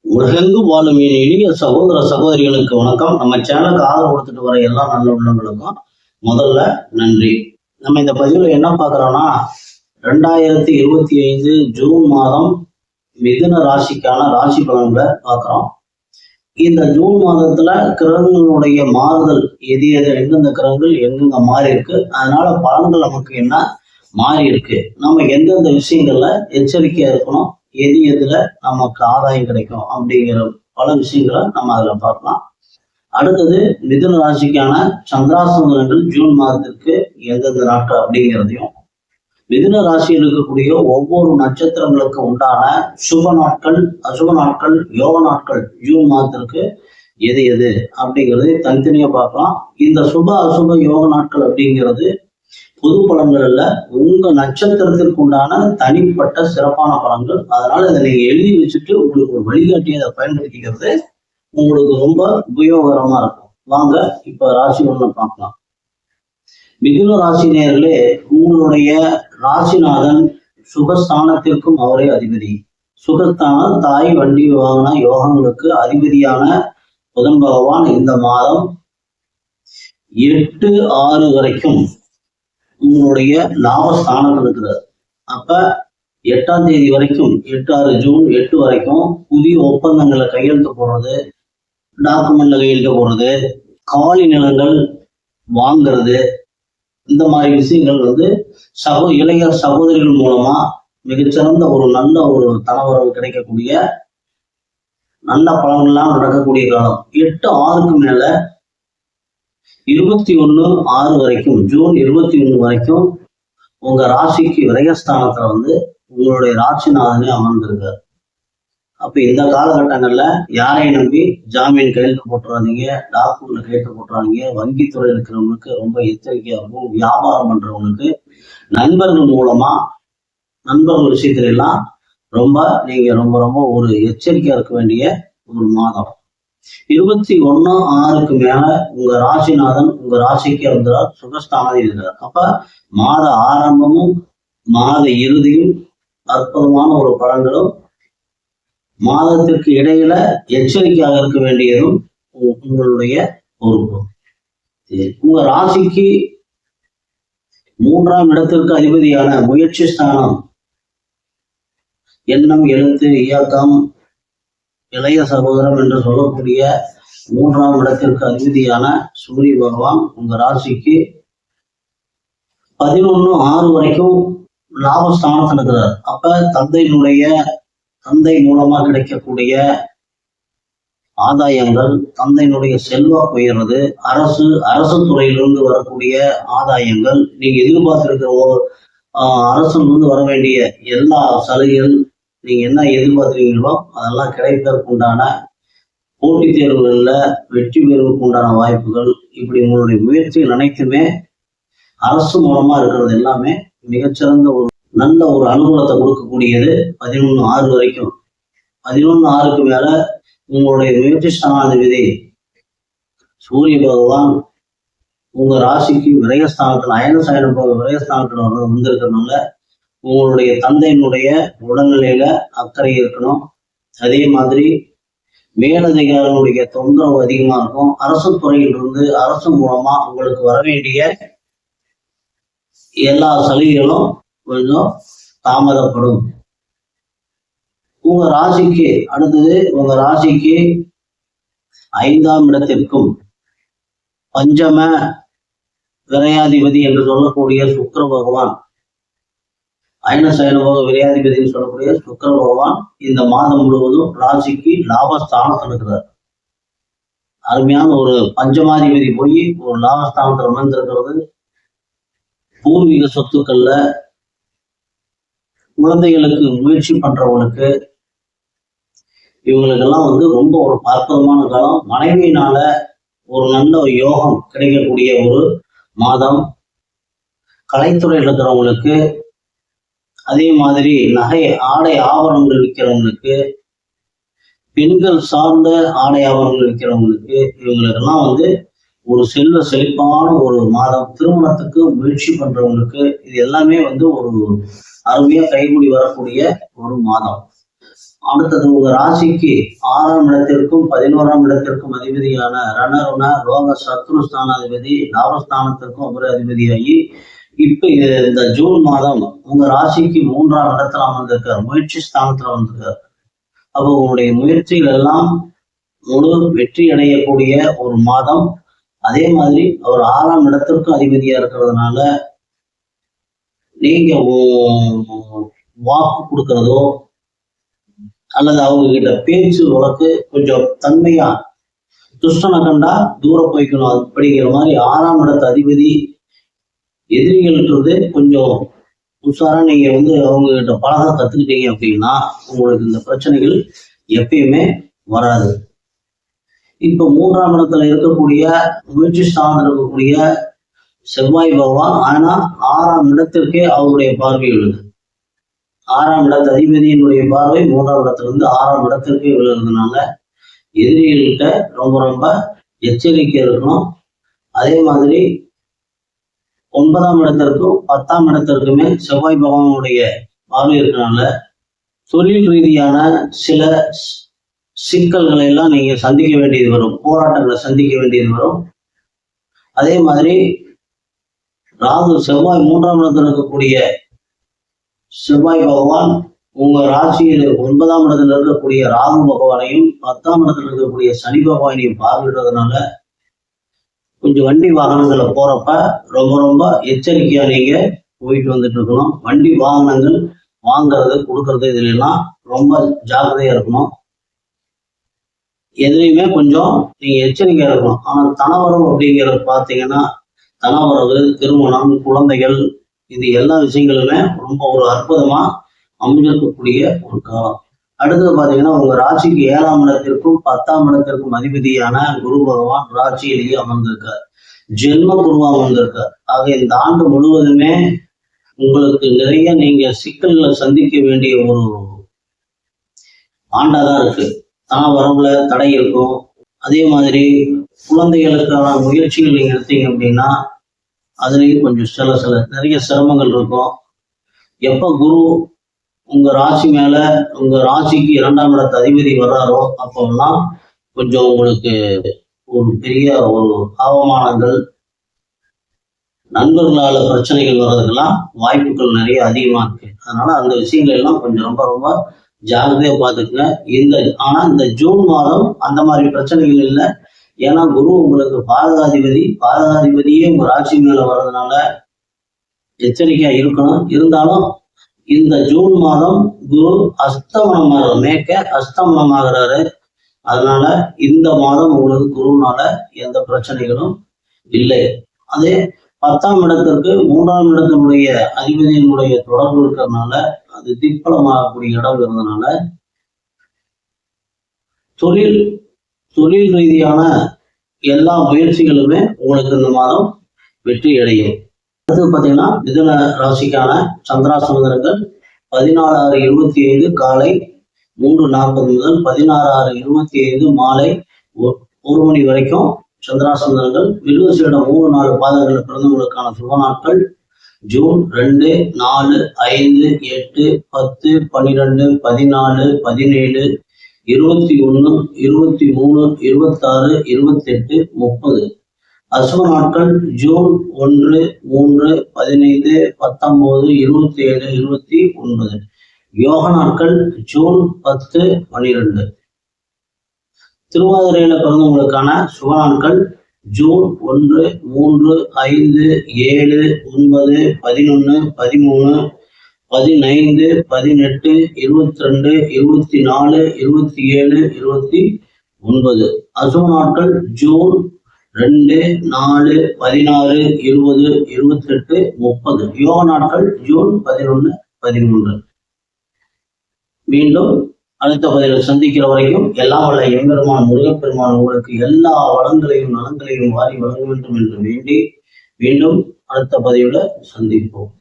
உலகெங்கும் வாழும் என் எளிய சகோதர சகோதரிகளுக்கு வணக்கம். நம்ம சேனலுக்கு ஆதரவு கொடுத்துட்டு வர எல்லா நல்ல உள்ளங்களுக்கும் முதல்ல நன்றி. நம்ம இந்த பதிவுல என்ன பார்க்குறோம்னா 2025 ஜூன் மாதம் மிதுன ராசிக்கான ராசி பலன்களை பார்க்குறோம். இந்த ஜூன் மாதத்துல கிரகங்களுடைய மாறுதல் எது எந்தெந்த கிரகங்கள் எங்கெங்க மாறி இருக்கு, அதனால பலன்கள் நமக்கு என்ன மாறி இருக்கு, நம்ம எந்தெந்த விஷயங்கள்ல எச்சரிக்கையா இருக்கணும், எதுல நமக்கு ஆதாயம் கிடைக்கும் அப்படிங்கிற பல விஷயங்களை நம்ம அதுல பார்க்கலாம். அடுத்தது மிதுன ராசிக்கான சந்திராசிரமங்கள் ஜூன் மாதத்திற்கு எந்தெந்த நாட்கள் அப்படிங்கிறதையும், மிதுன ராசியில் இருக்கக்கூடிய ஒவ்வொரு நட்சத்திரங்களுக்கு உண்டான சுப நாட்கள் அசுப நாட்கள் யோக நாட்கள் ஜூன் மாதத்திற்கு எது அப்படிங்கிறது தனித்தனியா பார்க்கலாம். இந்த சுப அசுப யோக நாட்கள் அப்படிங்கிறது பொது பலன்கள் அல்ல, உங்க நட்சத்திரத்திற்கு உண்டான தனிப்பட்ட சிறப்பான பலன்கள். அதனால இதை நீங்க எழுதி வச்சுட்டு உங்களுக்கு ஒரு வழிகாட்டியை அதை பயன்படுத்திக்கிறது உங்களுக்கு ரொம்ப உபயோகரமா இருக்கும். வாங்க இப்ப ராசி ஒண்ணு பார்க்கலாம். மிதுன ராசி நேயர்களே, உங்களுடைய ராசிநாதன் சுகஸ்தானத்திற்கும் அவரே அதிபதி. சுகஸ்தானம் தாய் வண்டி வாகன யோகங்களுக்கு அதிபதியான புதன் பகவான் இந்த மாதம் 8/6 வரைக்கும் உங்களுடைய லாபஸ்தானத்தில் இருக்கிறார். அப்ப 8ஆம் தேதி வரைக்கும் 8/6 ஜூன் 8 வரைக்கும் புதிய ஒப்பந்தங்களை கையெழுத்து போடுறது, டாக்குமெண்ட்ல கையெழுத்து போடுறது, காலி நிலங்கள் வாங்குறது, இந்த மாதிரி விஷயங்கள் இளைய சகோதரிகள் மூலமா மிகச்சிறந்த ஒரு நல்ல ஒரு தனவரவு கிடைக்கக்கூடிய நல்ல பலன்கள்லாம் நடக்கக்கூடிய காலம். 8/6க்கு மேல 21/6 வரைக்கும் ஜூன் 21 வரைக்கும் உங்க ராசிக்கு விரயஸ்தானத்துல உங்களுடைய ராசிநாதனே அமர்ந்திருக்காரு. அப்ப இந்த காலகட்டங்கள்ல யாரையும் நம்பி ஜாமீன் கையெழுத்து போட்டுறாதீங்க, டாக்குமெண்ட்ல கையெழுத்து போட்டுறாதீங்க. வங்கித்துறை இருக்கிறவங்களுக்கு ரொம்ப எச்சரிக்கையாகவும், வியாபாரம் பண்றவங்களுக்கு நண்பர்கள் மூலமா நண்பர்கள் விஷயத்துல எல்லாம் நீங்க ரொம்ப ரொம்ப ஒரு எச்சரிக்கையா இருக்க வேண்டிய ஒரு மாதம். 21/6க்கு மேல உங்க ராசிநாதன் உங்க ராசிக்கு வந்துறார், சுகஸ்தானம் இருக்கிறார். அப்ப மாத ஆரம்பமும் மாத இறுதியும் அற்புதமான ஒரு பலன்களும், மாதத்திற்கு இடையில எச்சரிக்கையாக இருக்க வேண்டியதும் உங்களுடைய பொறுப்பு. உங்க ராசிக்கு 3ஆம் இடத்திற்கு அதிபதியான முயற்சி ஸ்தானம், எண்ணம் எழுத்து இயக்கம் இளைய சகோதரம் என்று சொல்லக்கூடிய 3ஆம் இடத்திற்கு அதிபதியான சூரிய பகவான் உங்க ராசிக்கு 11/6 வரைக்கும் லாபஸ்தானத்தில் இருக்கிறார். அப்ப தந்தை மூலமா கிடைக்கக்கூடிய ஆதாயங்கள், தந்தையினுடைய செல்வாக்கு உயர்றது, அரசு துறையிலிருந்து வரக்கூடிய ஆதாயங்கள், நீங்க எதிர்பார்த்திருக்கிற அரசிலிருந்து வர வேண்டிய எல்லா சலுகைகள், நீங்க என்ன எதிர்பார்க்கிறீங்களோ அதெல்லாம் கிடைப்பதற்கு உண்டான போட்டித் தேர்வுகள்ல வெற்றி பெறுவதற்கு உண்டான வாய்ப்புகள், இப்படி உங்களுடைய முயற்சிகள் அனைத்துமே அரசு மூலமா இருக்கிறது எல்லாமே மிகச்சிறந்த ஒரு நல்ல ஒரு அனுகூலத்தை கொடுக்கக்கூடியது 11/6 வரைக்கும். 11/6க்கு மேல உங்களுடைய முயற்சி ஸ்தானாதிபதி சூரிய பகவான் உங்க ராசிக்கு விரயஸ்தானத்துல அயனசயன விரயஸ்தானத்துல வந்திருக்கிறதுனால உங்களுடைய தந்தையினுடைய உடல்நிலையில அக்கறை இருக்கணும். அதே மாதிரி மேலதிகாரிகளுடைய தொந்தரவு அதிகமா இருக்கும். அரசு துறையிலிருந்து அரசு மூலமா உங்களுக்கு வர வேண்டிய எல்லா சலுகைகளும் கொஞ்சம் தாமதப்படும். உங்க ராசிக்கு அடுத்தது உங்க ராசிக்கு 5ஆம் இடத்திற்கும் பஞ்சம விரையாதிபதி என்று சொல்லக்கூடிய சுக்கிர பகவான், அயனசயன விரையாதிபதினு சொல்லக்கூடிய சுக்கிர பகவான் இந்த மாதம் முழுவதும் ராசிக்கு லாபஸ்தானத்தில் இருக்கிறார். அருமையான ஒரு பஞ்சமாதிபதி போய் ஒரு லாபஸ்தானத்தில் அமர்ந்திருக்கிறது. பூர்வீக சொத்துக்கள்ல குழந்தைகளுக்கு முயற்சி பண்றவங்களுக்கு இவங்களுக்கெல்லாம் ரொம்ப ஒரு அற்புதமான காலம். மனைவியினால ஒரு நல்ல யோகம் கிடைக்கக்கூடிய ஒரு மாதம். கலைத்துறையில் இருக்கிறவங்களுக்கு, அதே மாதிரி ஆடை ஆபரணங்கள் விற்கிறவங்களுக்கு, பெண்கள் சார்ந்த ஆடை ஆபரணங்கள் விற்கிறவங்களுக்கு, இவங்களுக்கெல்லாம் ஒரு செல்வ செழிப்பான ஒரு மாதம். திருமணத்துக்கு முயற்சி பண்றவங்களுக்கு இது எல்லாமே ஒரு அருமையா கைகூடி வரக்கூடிய ஒரு மாதம். அடுத்தது உங்க ராசிக்கு 6ஆம் இடத்திற்கும் 11ஆம் இடத்திற்கும் அதிபதியான ரணருண ரோக சத்ருஸ்தானாதிபதி லாபஸ்தானத்திற்கும் ஒரு அதிபதியாகி இப்ப இந்த ஜூன் மாதம் உங்க ராசிக்கு 3ஆம் இடத்துல வந்திருக்காரு, முயற்சி ஸ்தானத்துல வந்திருக்காரு. அப்போ உங்களுடைய முயற்சிகள் எல்லாம் முழு வெற்றி அடையக்கூடிய ஒரு மாதம். அதே மாதிரி அவர் 6ஆம் இடத்திற்கும் அதிபதியா இருக்கிறதுனால நீங்க வாக்கு கொடுக்கறதோ அல்லது அவங்க கிட்ட பேச்சு வழக்கு கொஞ்சம் தன்மையா, துஷ்டனை கண்டா தூரம் போய்க்கணும் அப்படிங்கிற மாதிரி 6ஆம் இடத்து அதிபதி எதிரிகள்ன்றது கொஞ்சம் உஷாரா நீங்க அவங்க கிட்ட பழக கத்துக்கிட்டீங்க அப்படின்னா உங்களுக்கு இந்த பிரச்சனைகள் எப்பயுமே வராது. இப்ப 3ஆம் இடத்துல இருக்கக்கூடிய முயற்சி ஸ்தானத்தில் இருக்கக்கூடிய செவ்வாய் பகவான் ஆனா 6ஆம் இடத்திற்கே அவருடைய பார்வை விழுது. 6ஆம் இடத்து அதிபதியினுடைய பார்வை 3ஆம் இடத்துல இருந்து 6ஆம் இடத்திற்கே விழுறதுனால எதிரிகள்கிட்ட ரொம்ப ரொம்ப எச்சரிக்கை இருக்கணும். அதே மாதிரி 9ஆம் இடத்திற்கும் 10ஆம் இடத்திற்குமே செவ்வாய் பகவானுடைய பார்வை இருக்கிறனால தொழில் ரீதியான சில சிக்கல்களை எல்லாம் நீங்க சந்திக்க வேண்டியது வரும், போராட்டங்களை சந்திக்க வேண்டியது வரும். அதே மாதிரி ராகு செவ்வாய் 3ஆம் இடத்துல இருக்கக்கூடிய செவ்வாய் பகவான் உங்க ராசியில் 9ஆம் இடத்துல இருக்கக்கூடிய ராகு பகவானையும் 10ஆம் இடத்துல இருக்கக்கூடிய சனி பகவானையும் பார்வையிடுறதுனால கொஞ்சம் வண்டி வாகனங்களை போறப்ப ரொம்ப ரொம்ப எச்சரிக்கையா நீங்க போயிட்டு வந்துட்டு இருக்கணும். வண்டி வாகனங்கள் வாங்குறது கொடுக்கறது இதுல எல்லாம் ரொம்ப ஜாக்கிரதையா இருக்கணும். எதுலையுமே கொஞ்சம் நீங்க எச்சரிக்கையா இருக்கணும். ஆனா தனவரவு அப்படிங்கிறது பாத்தீங்கன்னா தனவரவு, திருமணம், குழந்தைகள், இது எல்லா விஷயங்களுமே ரொம்ப ஒரு அற்புதமா அமைஞ்சிருக்கக்கூடிய ஒரு காலம். அடுத்தது பாத்தீங்கன்னா உங்க ராசிக்கு 7ஆம் இடத்திற்கும் 10ஆம் இடத்திற்கும் அதிபதியான குரு பகவான் ராசியிலேயே அமர்ந்திருக்கார், ஜென்ம குருவா அமர்ந்திருக்கார். ஆக இந்த ஆண்டு முழுவதுமே உங்களுக்கு நிறைய நீங்க சிக்கல்களை சந்திக்க வேண்டிய ஒரு ஆண்டாதான் இருக்கு. வரவுல தடை இருக்கும். அதே மாதிரி குழந்தைகளுக்கான முயற்சிகள் நீங்க எடுத்தீங்க அப்படின்னா அதுலேயும் கொஞ்சம் சில நிறைய சிரமங்கள் இருக்கும். எப்ப குரு உங்க ராசி மேல உங்க ராசிக்கு 2ஆம் இடத்து அதிபதி வர்றாரோ அப்போல்லாம் கொஞ்சம் உங்களுக்கு ஒரு பெரிய ஒரு அவமானங்கள், நண்பர்களால பிரச்சனைகள் வர்றதுக்கெல்லாம் வாய்ப்புகள் நிறைய அதிகமா இருக்கு. அதனால அந்த விஷயங்கள் எல்லாம் கொஞ்சம் ரொம்ப ரொம்ப ஜாகிரதையா பார்த்துக்குங்க. ஆனா இந்த ஜூன் மாதம் அந்த மாதிரி பிரச்சனைகள் இல்லை. ஏன்னா குரு உங்களுக்கு பாதகாதிபதியே உங்க ராசி மேல வர்றதுனால எச்சரிக்கையா இருக்கணும். இருந்தாலும் இந்த ஜூன் மாதம் குரு அஸ்தமனமாகிறாரு. அதனால இந்த மாதம் உங்களுக்கு குருனால எந்த பிரச்சனைகளும் இல்லை. அதே 10ஆம் இடத்திற்கு 3ஆம் இடத்தினுடைய அதிபதியினுடைய தொடர்பு இருக்கிறதுனால அது திக்பலமாகக்கூடிய இடம் இருந்ததுனால தொழில் ரீதியான எல்லா முயற்சிகளுமே உங்களுக்கு இந்த மாதம் வெற்றி அடையும். அடுத்தது பார்த்தீங்கன்னா மிதுன ராசிக்கான சந்திராசிரமங்கள் 16/6/25 காலை 3:40 முதல் 16/6/25 மாலை 1 மணி வரைக்கும் சந்திராசிரமங்கள். மிருகசீரிடம் 3-4 பாதங்களில் பிறந்தவங்களுக்கான சுப நாட்கள் ஜூன் 2, 4, 5, 8, 10, 12, 14, 17, 21, 23, 26, 28, 30. அசுப நாட்கள் ஜூன் 1, 3, 15, 19, 27, 29. யோக நாட்கள் ஜூன் 10, 12. திருவாதிரையில பிறந்தவங்களுக்கான சுப நாட்கள் ஜூன் 1, 3, 5, 7, 9, 11, 13, 15, 18, 22, 24, 27, 29. அசுப நாட்கள் ஜூன் 2, 4, 16, 20, 28, 30. யோக நாட்கள் ஜூன் 11, 13. மீண்டும் அடுத்த பதிவில் சந்திக்கிற வரைக்கும் எல்லாம் வல்ல எம்பெருமான் முருகப்பெருமான் உங்களுக்கு எல்லா வளங்களையும் நலங்களையும் வாரி வழங்க வேண்டும் என்று வேண்டி மீண்டும் அடுத்த பதிவில் சந்திப்போம்.